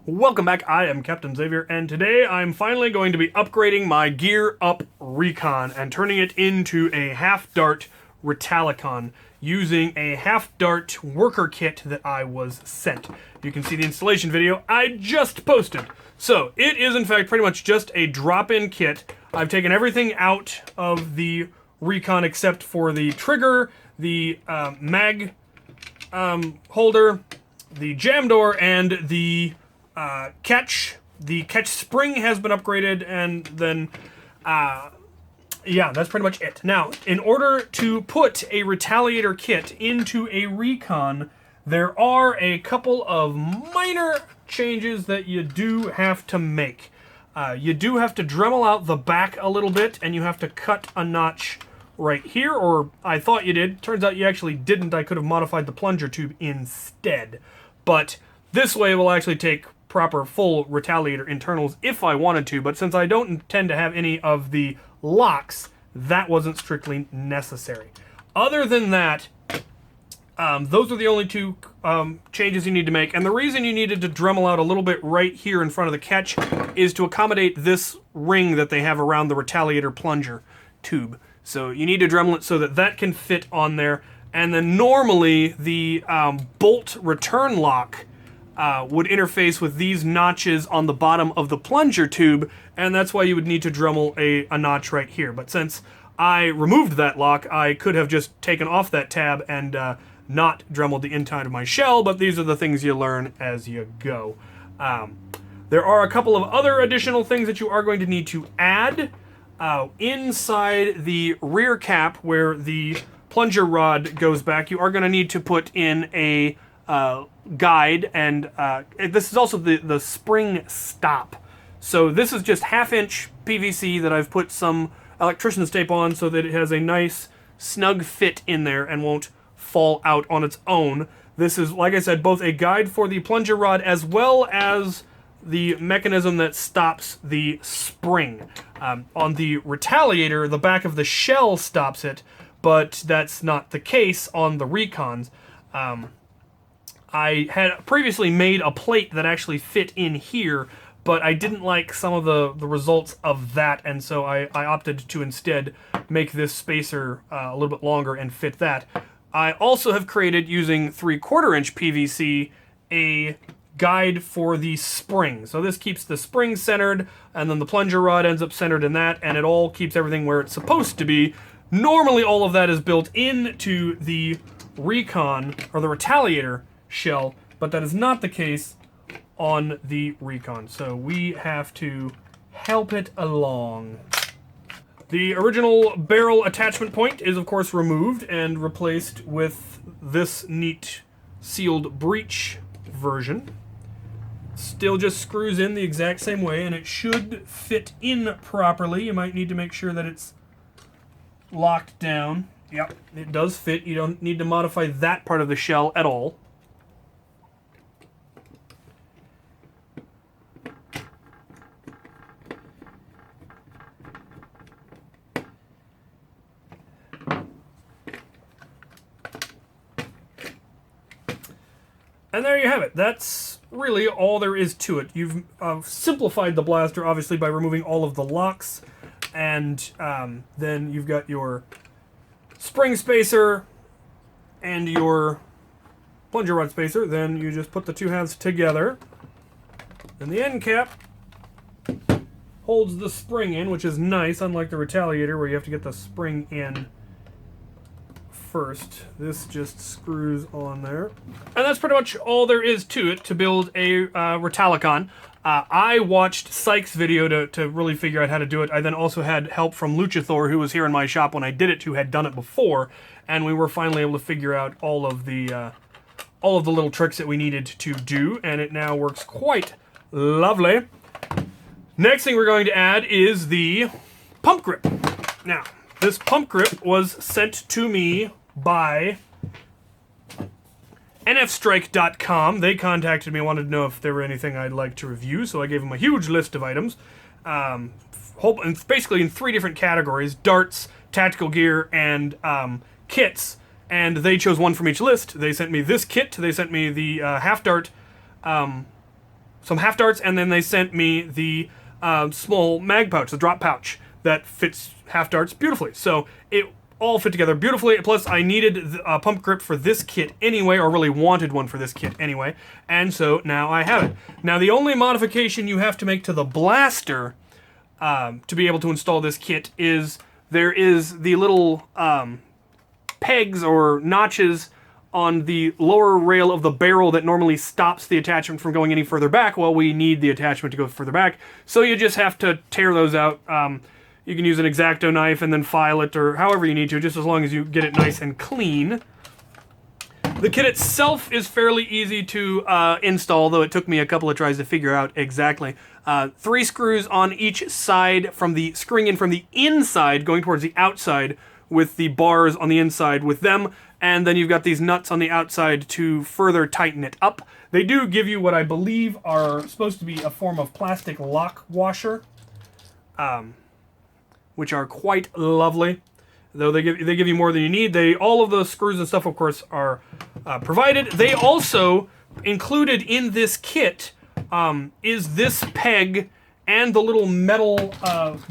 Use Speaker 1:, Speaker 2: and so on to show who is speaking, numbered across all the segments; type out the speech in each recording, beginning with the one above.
Speaker 1: Welcome back, I am Captain Xavier, and today I'm finally going to be upgrading my Gear Up Recon and turning it into a half-dart Retalicon using a half-dart worker kit that I was sent. You can see the installation video I just posted. So, it is in fact pretty much just a drop-in kit. I've taken everything out of the Recon except for the trigger, the mag holder, the jam door, and the catch. The catch spring has been upgraded, and then, yeah, that's pretty much it. Now, in order to put a Retaliator Kit into a Recon, there are a couple of minor changes that you do have to make. You do have to Dremel out the back a little bit, and you have to cut a notch right here, or I thought you did. Turns out you actually didn't. I could have modified the plunger tube instead. But this way will actually take proper full Retaliator internals if I wanted to, but since I don't intend to have any of the locks, that wasn't strictly necessary. Other than that, those are the only two changes you need to make, and the reason you needed to Dremel out a little bit right here in front of the catch is to accommodate this ring that they have around the Retaliator plunger tube. So you need to Dremel it so that that can fit on there, and then normally the bolt return lock would interface with these notches on the bottom of the plunger tube, and that's why you would need to Dremel a notch right here. But since I removed that lock, I could have just taken off that tab and not Dremeled the inside of my shell, but these are the things you learn as you go. There are a couple of other additional things that you are going to need to add. Inside the rear cap where the plunger rod goes back, you are going to need to put in a guide, and this is also the spring stop. So this is just 1/2 inch PVC that I've put some electrician's tape on so that it has a nice snug fit in there and won't fall out on its own. This is, like I said, both a guide for the plunger rod as well as the mechanism that stops the spring. On the Retaliator, the back of the shell stops it, but that's not the case on the Recons. I had previously made a plate that actually fit in here, but I didn't like some of the results of that, and so I opted to instead make this spacer a little bit longer and fit that. I also have created, using 3/4 inch PVC, a guide for the spring. So this keeps the spring centered, and then the plunger rod ends up centered in that, and it all keeps everything where it's supposed to be. Normally all of that is built into the Recon, or the Retaliator shell, but that is not the case on the Recon, so we have to help it along. The original barrel attachment point is of course removed and replaced with this neat sealed breech version. Still just screws in the exact same way, and it should fit in properly. You might need to make sure that it's locked down. Yep, it does fit. You don't need to modify that part of the shell at all. And there you have it. That's really all there is to it. You've simplified the blaster, obviously, by removing all of the locks. And then you've got your spring spacer and your plunger rod spacer. Then you just put the two halves together. And the end cap holds the spring in, which is nice, unlike the Retaliator, where you have to get the spring in first. This just screws on there. And that's pretty much all there is to it to build a Retalicon. I watched Psych's video to really figure out how to do it. I then also had help from Luchathor, who was here in my shop when I did it, who had done it before, and we were finally able to figure out all of the little tricks that we needed to do, and it now works quite lovely. Next thing we're going to add is the pump grip. Now, this pump grip was sent to me by nfstrike.com. They contacted me, wanted to know if there were anything I'd like to review, so I gave them a huge list of items, basically in 3 different categories: darts, tactical gear, and kits, and they chose one from each list. They sent me this kit, they sent me the half-dart some half darts, and then they sent me the small mag pouch, the drop pouch, that fits half darts beautifully. So it all fit together beautifully. Plus, I needed a pump grip for this kit anyway, or really wanted one for this kit anyway, and so now I have it. Now, the only modification you have to make to the blaster to be able to install this kit is there is the little pegs or notches on the lower rail of the barrel that normally stops the attachment from going any further back. Well, we need the attachment to go further back, so you just have to tear those out. You can use an X-Acto knife and then file it, or however you need to, just as long as you get it nice and clean. The kit itself is fairly easy to install, though it took me a couple of tries to figure out exactly. 3 screws on each side, from the screwing in from the inside going towards the outside, with the bars on the inside with them, and then you've got these nuts on the outside to further tighten it up. They do give you what I believe are supposed to be a form of plastic lock washer, which are quite lovely. Though they give you more than you need. All of the screws and stuff, of course, are provided. They also included in this kit is this peg and the little metal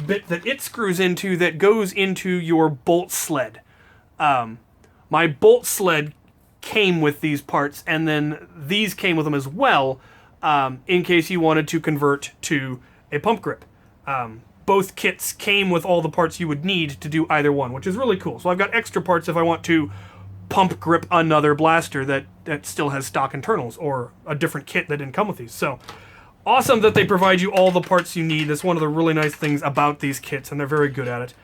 Speaker 1: bit that it screws into that goes into your bolt sled. My bolt sled came with these parts, and then these came with them as well, in case you wanted to convert to a pump grip. Both kits came with all the parts you would need to do either one, which is really cool. So I've got extra parts if I want to pump grip another blaster that still has stock internals, or a different kit that didn't come with these. So awesome that they provide you all the parts you need. That's one of the really nice things about these kits, and they're very good at it.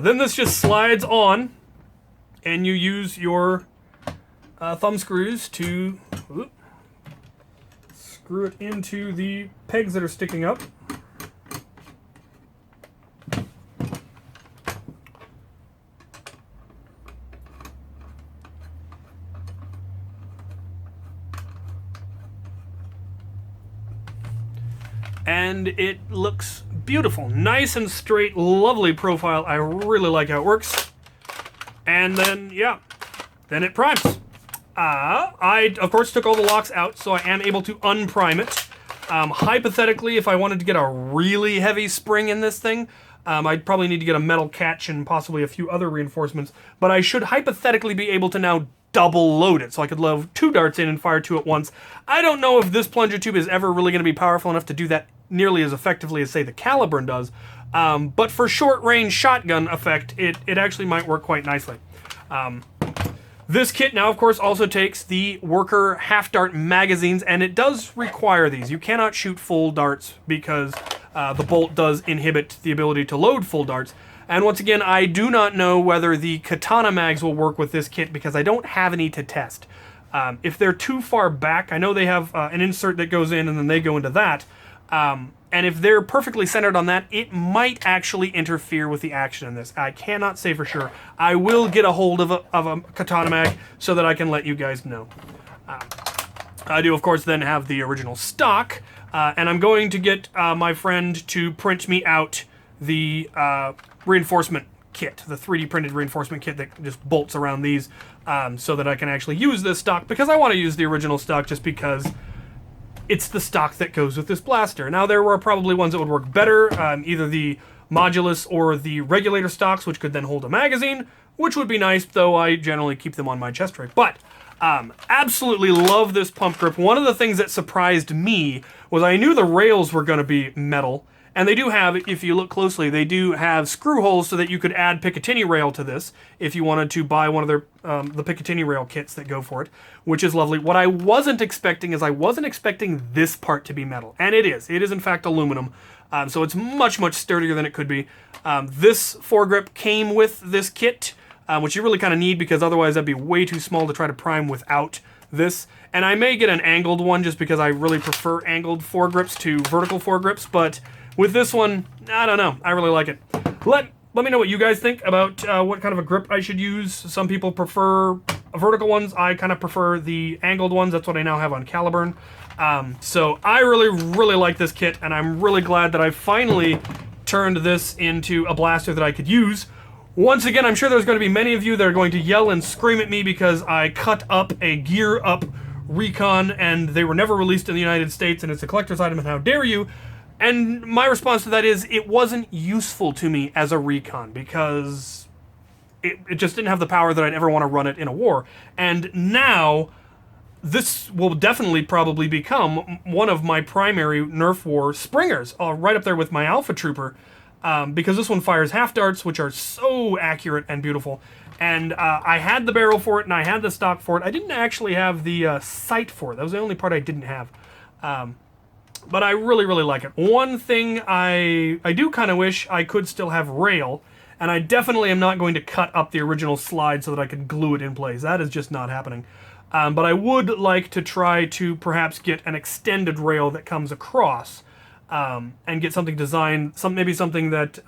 Speaker 1: Then this just slides on, and you use your thumb screws to screw it into the pegs that are sticking up. And it looks beautiful. Nice and straight, lovely profile. I really like how it works. And then, yeah, then it primes. I, of course, took all the locks out, so I am able to unprime it. Hypothetically, if I wanted to get a really heavy spring in this thing, I'd probably need to get a metal catch and possibly a few other reinforcements, but I should hypothetically be able to now double load it, so I could load 2 darts in and fire 2 at once. I don't know if this plunger tube is ever really going to be powerful enough to do that nearly as effectively as, say, the Caliburn does, but for short-range shotgun effect, it actually might work quite nicely. This kit now, of course, also takes the worker half-dart magazines, and it does require these. You cannot shoot full darts because the bolt does inhibit the ability to load full darts. And once again, I do not know whether the katana mags will work with this kit because I don't have any to test. If they're too far back, I know they have an insert that goes in and then they go into that. And if they're perfectly centered on that, it might actually interfere with the action in this. I cannot say for sure. I will get a hold of a katana mag so that I can let you guys know. I do, of course, then have the original stock, and I'm going to get my friend to print me out the reinforcement kit, the 3D printed reinforcement kit that just bolts around these, so that I can actually use this stock, because I want to use the original stock just because it's the stock that goes with this blaster. Now, there were probably ones that would work better, either the modulus or the regulator stocks, which could then hold a magazine, which would be nice, though I generally keep them on my chest rig. But absolutely love this pump grip. One of the things that surprised me was I knew the rails were going to be metal, and they do have, if you look closely, they do have screw holes so that you could add Picatinny rail to this if you wanted to buy one of their the Picatinny rail kits that go for it, which is lovely. What I wasn't expecting is I wasn't expecting this part to be metal, and it is. It is in fact aluminum, so it's much, much sturdier than it could be. This foregrip came with this kit, which you really kind of need because otherwise that'd be way too small to try to prime without this. And I may get an angled one just because I really prefer angled foregrips to vertical foregrips, but with this one, I don't know. I really like it. Let me know what you guys think about what kind of a grip I should use. Some people prefer vertical ones. I kind of prefer the angled ones. That's what I now have on Caliburn. So I really, really like this kit, and I'm really glad that I finally turned this into a blaster that I could use. Once again, I'm sure there's going to be many of you that are going to yell and scream at me because I cut up a gear up Recon, and they were never released in the United States, and it's a collector's item, and how dare you? And my response to that is, it wasn't useful to me as a Recon, because it just didn't have the power that I'd ever want to run it in a war. And now, this will definitely probably become one of my primary Nerf War Springers, right up there with my Alpha Trooper, because this one fires half darts, which are so accurate and beautiful. And I had the barrel for it, and I had the stock for it. I didn't actually have the sight for it. That was the only part I didn't have. But I really, really like it. One thing I do kind of wish I could still have rail, and I definitely am not going to cut up the original slide so that I can glue it in place. That is just not happening. But I would like to try to perhaps get an extended rail that comes across, and get something designed, maybe something that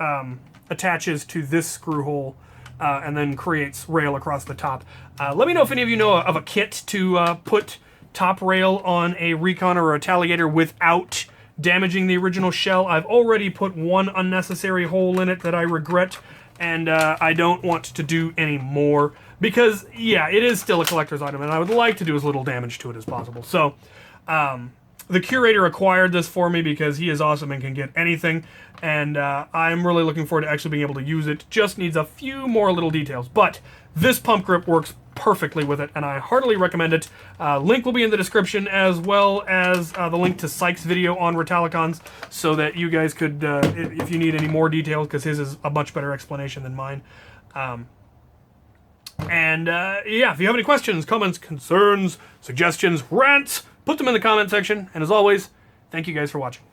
Speaker 1: attaches to this screw hole, and then creates rail across the top. Let me know if any of you know of a kit to put top rail on a Recon or a Retaliator without damaging the original shell. I've already put one unnecessary hole in it that I regret, and I don't want to do any more, because, yeah, it is still a collector's item, and I would like to do as little damage to it as possible. So, the curator acquired this for me because he is awesome and can get anything, and I'm really looking forward to actually being able to use it. Just needs a few more little details, but this pump grip works perfectly with it, and I heartily recommend it. Link will be in the description, as well as the link to Psych's video on Retalicons, so that you guys could, if you need any more details, because his is a much better explanation than mine. Yeah, if you have any questions, comments, concerns, suggestions, rants, put them in the comment section, and as always, thank you guys for watching.